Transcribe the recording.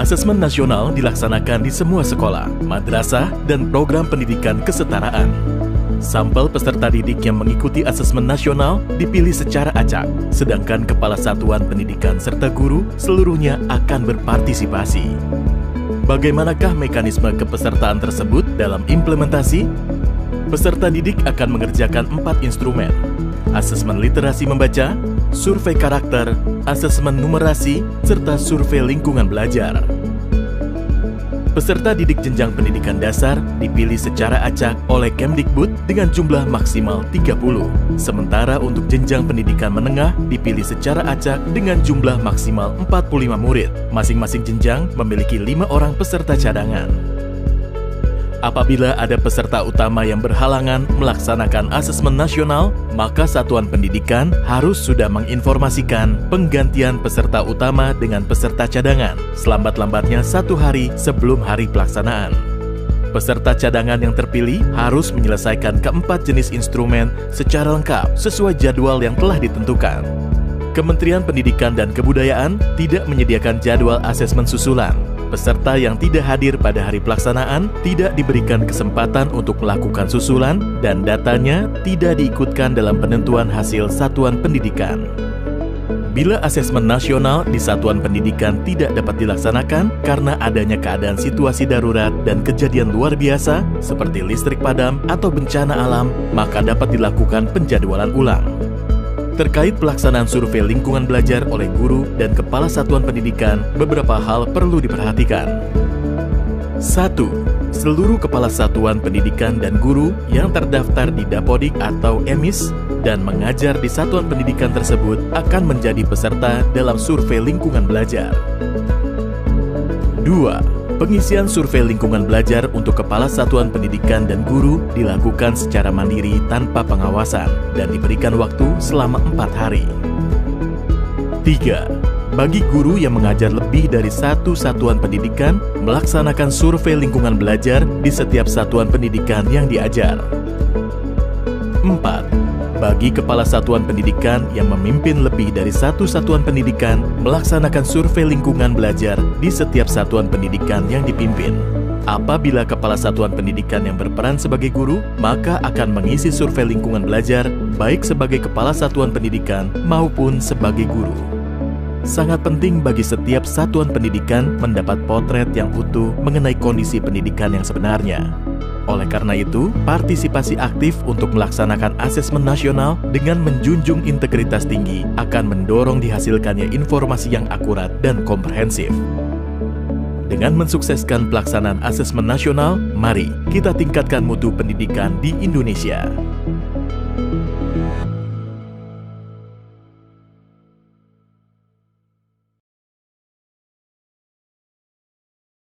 Asesmen nasional dilaksanakan di semua sekolah, madrasah, dan program pendidikan kesetaraan. Sampel peserta didik yang mengikuti asesmen nasional dipilih secara acak, sedangkan kepala satuan pendidikan serta guru seluruhnya akan berpartisipasi. Bagaimanakah mekanisme kepesertaan tersebut dalam implementasi? Peserta didik akan mengerjakan 4 instrumen: asesmen literasi membaca, survei karakter, asesmen numerasi, serta survei lingkungan belajar. Peserta didik jenjang pendidikan dasar dipilih secara acak oleh Kemdikbud dengan jumlah maksimal 30. Sementara untuk jenjang pendidikan menengah dipilih secara acak dengan jumlah maksimal 45 murid. Masing-masing jenjang memiliki 5 orang peserta cadangan. Apabila ada peserta utama yang berhalangan melaksanakan asesmen nasional, maka satuan pendidikan harus sudah menginformasikan penggantian peserta utama dengan peserta cadangan selambat-lambatnya 1 hari sebelum hari pelaksanaan. Peserta cadangan yang terpilih harus menyelesaikan keempat jenis instrumen secara lengkap sesuai jadwal yang telah ditentukan. Kementerian Pendidikan dan Kebudayaan tidak menyediakan jadwal asesmen susulan. Peserta yang tidak hadir pada hari pelaksanaan tidak diberikan kesempatan untuk melakukan susulan dan datanya tidak diikutkan dalam penentuan hasil satuan pendidikan. Bila asesmen nasional di satuan pendidikan tidak dapat dilaksanakan karena adanya keadaan situasi darurat dan kejadian luar biasa seperti listrik padam atau bencana alam, maka dapat dilakukan penjadwalan ulang. Terkait pelaksanaan survei lingkungan belajar oleh guru dan kepala satuan pendidikan, beberapa hal perlu diperhatikan. 1. Seluruh kepala satuan pendidikan dan guru yang terdaftar di Dapodik atau EMIS dan mengajar di satuan pendidikan tersebut akan menjadi peserta dalam survei lingkungan belajar. 2. Pengisian survei lingkungan belajar untuk kepala satuan pendidikan dan guru dilakukan secara mandiri tanpa pengawasan dan diberikan waktu selama 4 hari. 3. Bagi guru yang mengajar lebih dari 1 satuan pendidikan, melaksanakan survei lingkungan belajar di setiap satuan pendidikan yang diajar. 4. Bagi kepala satuan pendidikan yang memimpin lebih dari 1 satuan pendidikan, melaksanakan survei lingkungan belajar di setiap satuan pendidikan yang dipimpin. Apabila kepala satuan pendidikan yang berperan sebagai guru, maka akan mengisi survei lingkungan belajar baik sebagai kepala satuan pendidikan maupun sebagai guru. Sangat penting bagi setiap satuan pendidikan mendapat potret yang utuh mengenai kondisi pendidikan yang sebenarnya. Oleh karena itu, partisipasi aktif untuk melaksanakan asesmen nasional dengan menjunjung integritas tinggi akan mendorong dihasilkannya informasi yang akurat dan komprehensif. Dengan mensukseskan pelaksanaan asesmen nasional, mari kita tingkatkan mutu pendidikan di Indonesia.